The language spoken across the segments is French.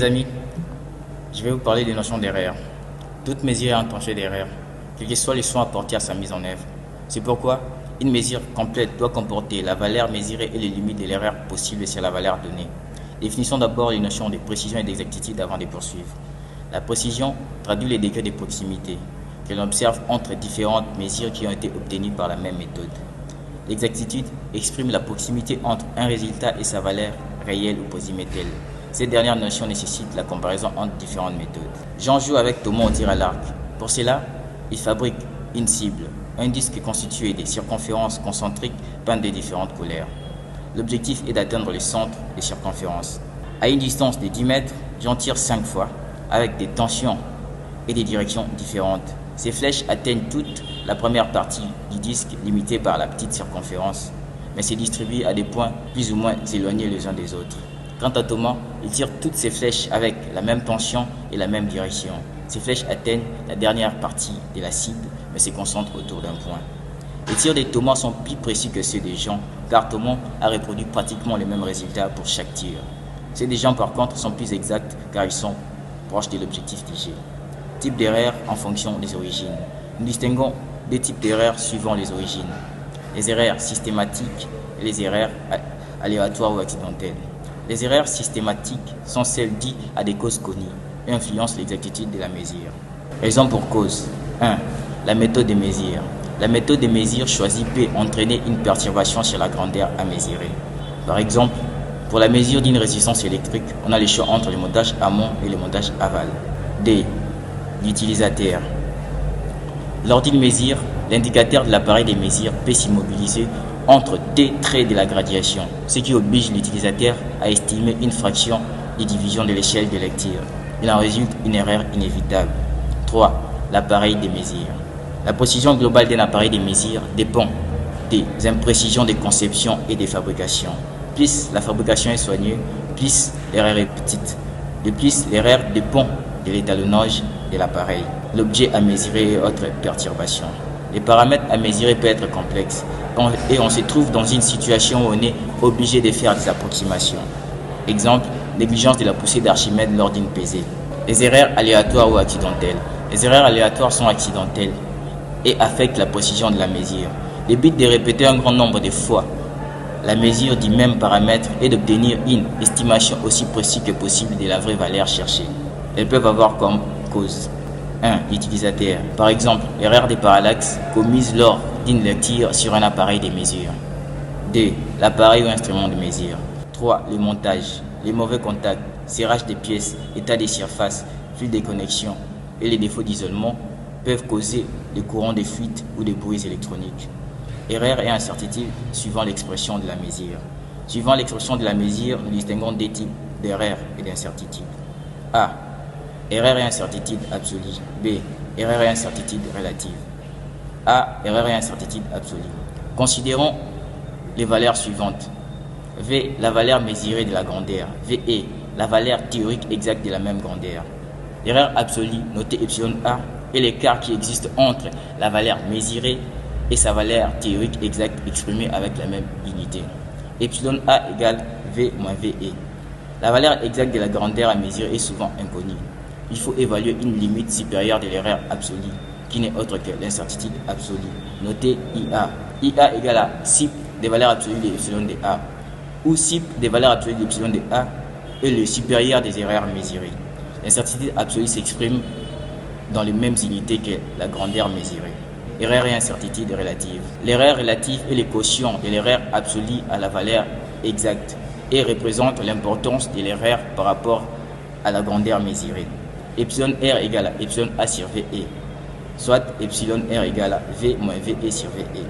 les amis, je vais vous parler des notions d'erreur. Toute mesure est enclenchée d'erreur, quels que soient les soins apportés à sa mise en œuvre. C'est pourquoi une mesure complète doit comporter la valeur mesurée et les limites de l'erreur possible sur la valeur donnée. Définissons d'abord les notions de précision et d'exactitude avant de poursuivre. La précision traduit les degrés de proximité que l'on observe entre différentes mesures qui ont été obtenues par la même méthode. L'exactitude exprime la proximité entre un résultat et sa valeur réelle ou posimételle. Cette dernière notion nécessite la comparaison entre différentes méthodes. Jean joue avec Thomas au tir à l'arc. Pour cela, il fabrique une cible, un disque constitué de circonférences concentriques peintes de différentes couleurs. L'objectif est d'atteindre le centre des circonférences. À une distance de 10 mètres, Jean tire 5 fois, avec des tensions et des directions différentes. Ces flèches atteignent toute la première partie du disque limitée par la petite circonférence, mais se distribuent à des points plus ou moins éloignés les uns des autres. Quant à Thomas, il tire toutes ses flèches avec la même tension et la même direction. Ces flèches atteignent la dernière partie de la cible, mais se concentrent autour d'un point. Les tirs de Thomas sont plus précis que ceux de Jean, car Thomas a reproduit pratiquement les mêmes résultats pour chaque tir. Ceux de Jean, par contre, sont plus exacts, car ils sont proches de l'objectif tiré. Type d'erreur en fonction des origines. Nous distinguons deux types d'erreurs suivant les origines. Les erreurs systématiques et les erreurs aléatoires ou accidentelles. Les erreurs systématiques sont celles dues à des causes connues et influencent l'exactitude de la mesure. Elles ont pour cause 1. La méthode de mesure. La méthode de mesure choisie peut entraîner une perturbation sur la grandeur à mesurer. Par exemple, pour la mesure d'une résistance électrique, on a le choix entre le montage amont et le montage aval. 2. L'utilisateur. Lors d'une mesure, l'indicateur de l'appareil de mesure peut s'immobiliser entre deux traits de la graduation, ce qui oblige l'utilisateur à estimer une fraction de division de l'échelle de lecture. Il en résulte une erreur inévitable. 3. L'appareil de mesure. La précision globale d'un appareil de mesure dépend des imprécisions de conception et de fabrication. Plus la fabrication est soignée, plus l'erreur est petite. De plus, l'erreur dépend de l'étalonnage de l'appareil, l'objet à mesurer et autres perturbations. Les paramètres à mesurer peuvent être complexes et on se trouve dans une situation où on est obligé de faire des approximations. Exemple, négligence de la poussée d'Archimède lors d'une pesée. Les erreurs aléatoires ou accidentelles. Les erreurs aléatoires sont accidentelles et affectent la précision de la mesure. Le but de répéter un grand nombre de fois la mesure du même paramètre est d'obtenir une estimation aussi précise que possible de la vraie valeur cherchée. Elles peuvent avoir comme cause 1. L'utilisateur. Par exemple, l'erreur de parallaxe commise lors d'une lecture sur un appareil de mesure. 2. L'appareil ou instrument de mesure. 3. Le montage. Les mauvais contacts, serrage des pièces, état des surfaces, fil de connexion et les défauts d'isolement peuvent causer des courants de fuite ou des bruits électroniques. Erreur et incertitude suivant l'expression de la mesure. Suivant l'expression de la mesure, nous distinguons deux types d'erreurs et d'incertitudes. A. Erreur et incertitude absolue. B. Erreur et incertitude relative. A. Erreur et incertitude absolue. Considérons les valeurs suivantes. V. La valeur mesurée de la grandeur. VE. La valeur théorique exacte de la même grandeur. L'erreur absolue, notée epsilon A, est l'écart qui existe entre la valeur mesurée et sa valeur théorique exacte exprimée avec la même unité. Epsilon A égale V moins VE. La valeur exacte de la grandeur à mesurer est souvent inconnue. Il faut évaluer une limite supérieure de l'erreur absolue, qui n'est autre que l'incertitude absolue, notée IA. IA égale à SIP des valeurs absolues de epsilon de A, où SIP des valeurs absolues de epsilon de A est le supérieur des erreurs mesurées. L'incertitude absolue s'exprime dans les mêmes unités que la grandeur mesurée. Erreur et incertitude relative. L'erreur relative est le quotient de l'erreur absolue à la valeur exacte et représente l'importance de l'erreur par rapport à la grandeur mesurée. Epsilon R égale à epsilon A sur VE, soit epsilon R égale à V moins VE sur VE.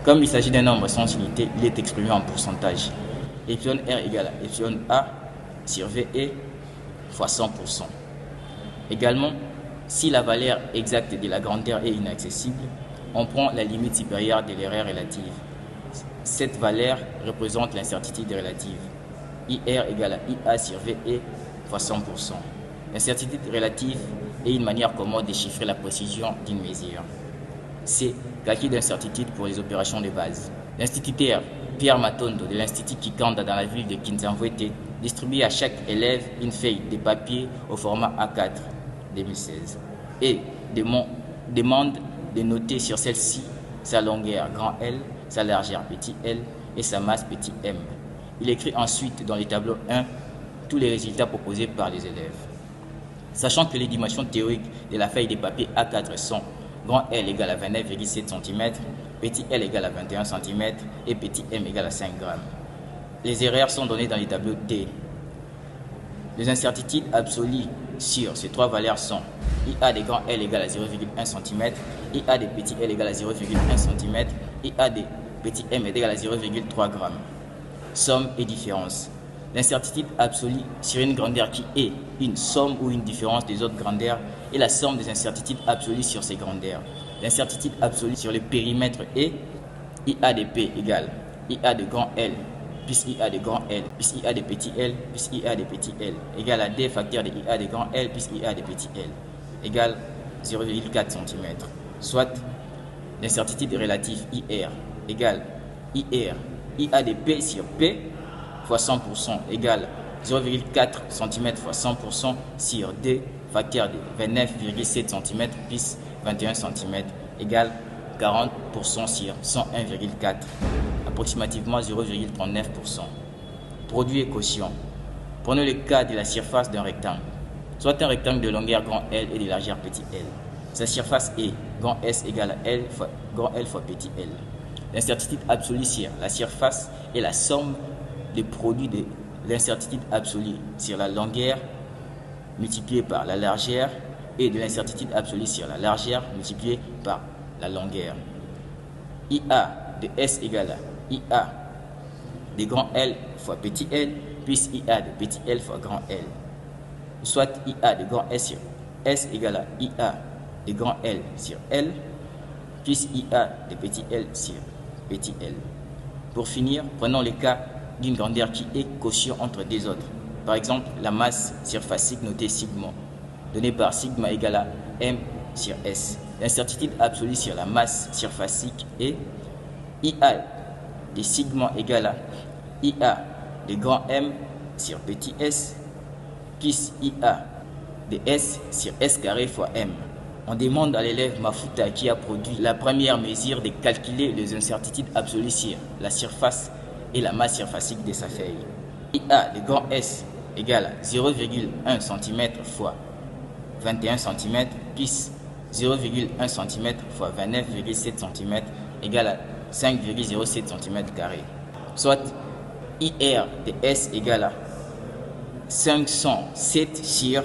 Comme il s'agit d'un nombre sans unité, il est exprimé en pourcentage. Epsilon R égale à epsilon A sur VE fois 100%. Également, si la valeur exacte de la grandeur est inaccessible, on prend la limite supérieure de l'erreur relative. Cette valeur représente l'incertitude relative. IR égale à IA sur VE fois 100%. L'incertitude relative est une manière commode de chiffrer la précision d'une mesure. C. Calcul d'incertitude pour les opérations de base. L'instituteur Pierre Matondo de l'Institut Kikanda dans la ville de Kinshasa Distribuer à chaque élève une feuille de papier au format A4 2016 et demande de noter sur celle-ci sa longueur grand L, sa largeur petit l et sa masse petit m. Il écrit ensuite dans le tableau 1 tous les résultats proposés par les élèves. Sachant que les dimensions théoriques de la feuille de papier A4 sont grand L égale à 29,7 cm, petit l égale à 21 cm et petit m égale à 5 g. Les erreurs sont données dans les tableaux D. Les incertitudes absolues sur ces trois valeurs sont IA de grand L égale à 0,1 cm, IA de petit l égale à 0,1 cm, IA de petit m égale à 0,3 g. Somme et différence. L'incertitude absolue sur une grandeur qui est une somme ou une différence des autres grandeurs est la somme des incertitudes absolues sur ces grandeurs. L'incertitude absolue sur le périmètre est IA de P égale IA de grand L plus IA de grand L plus IA de petit l plus IA de petit l égale à D facteur de IA de grand L plus IA de petit l égale 0,4 cm. Soit l'incertitude relative IR égale IR IA de P sur P fois 100% égale 0,4 cm fois 100% sur D facteur de 29,7 cm plus 21 cm égale 40% sur 101,4, approximativement 0,39%. Produit et quotient. Prenons le cas de la surface d'un rectangle. Soit un rectangle de longueur grand L et de largeur petit l. Sa surface est grand S égale à L fois petit l. L'incertitude absolue sur la surface est la somme des produits de l'incertitude absolue sur la longueur multipliée par la largeur et de l'incertitude absolue sur la largeur multipliée par la longueur. IA de S égale à IA de grand L fois petit l plus IA de petit l fois grand L. Soit IA de grand S sur S égale à IA de grand L sur L plus IA de petit l sur petit l. Pour finir, prenons le cas d'une grandeur qui est quotient entre deux autres. Par exemple, la masse surfacique notée sigma, donnée par sigma égale à m sur s. L'incertitude absolue sur la masse surfacique est IA de sigma égale à IA de grand M sur petit s plus IA de S sur S carré fois M. On demande à l'élève Mafuta qui a produit la première mesure de calculer les incertitudes absolues sur la surface et la masse surfacique de sa feuille. IA de grand S égale à 0,1 cm fois 21 cm plus 0,1 cm fois 29,7 cm égale à 5,07 cm carré. Soit IR de S égale à 507 sur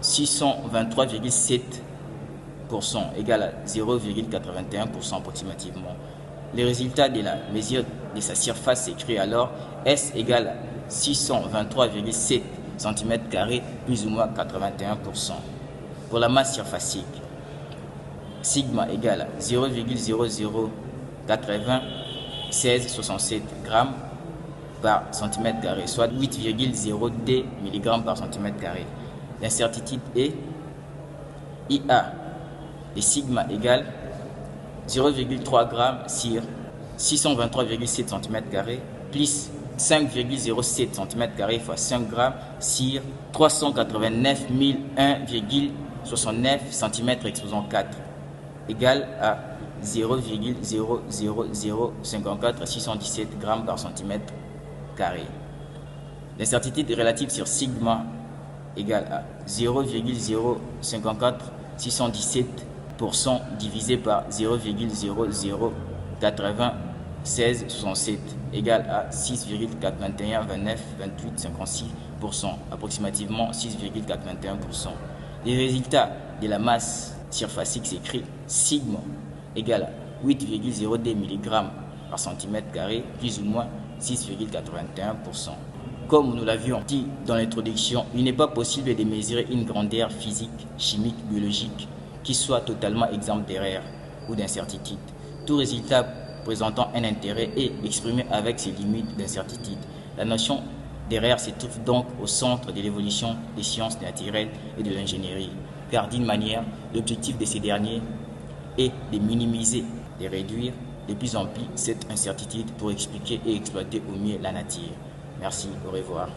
623,7% égale à 0,81% approximativement. Le résultat de la mesure de sa surface s'écrit alors S égale à 623,7 cm² plus ou moins 81%. Pour la masse surfacique, sigma égale à 0,009667 g par cm², soit 8,02 mg par cm². L'incertitude est IA de sigma égale 0,3 g sur 623,7 cm² plus 5,07 cm² fois 5 g sur 389 001,69 cm exposant 4 égale à 0,00054 617 g par cm². L'incertitude relative sur sigma égale à 0,054 617% divisé par 0,009667 égale à 6,421292856%, approximativement 6,421%. Les résultats de la masse surfacique s'écrit sigma égale à 8,02 mg par cm² plus ou moins 6,81%. Comme nous l'avions dit dans l'introduction, il n'est pas possible de mesurer une grandeur physique, chimique, biologique qui soit totalement exempte d'erreurs ou d'incertitudes. Tout résultat présentant un intérêt est exprimé avec ses limites d'incertitude. La notion d'erreur se trouve donc au centre de l'évolution des sciences naturelles et de l'ingénierie, car d'une manière, l'objectif de ces derniers est de minimiser, de réduire de plus en plus cette incertitude pour expliquer et exploiter au mieux la nature. Merci, au revoir.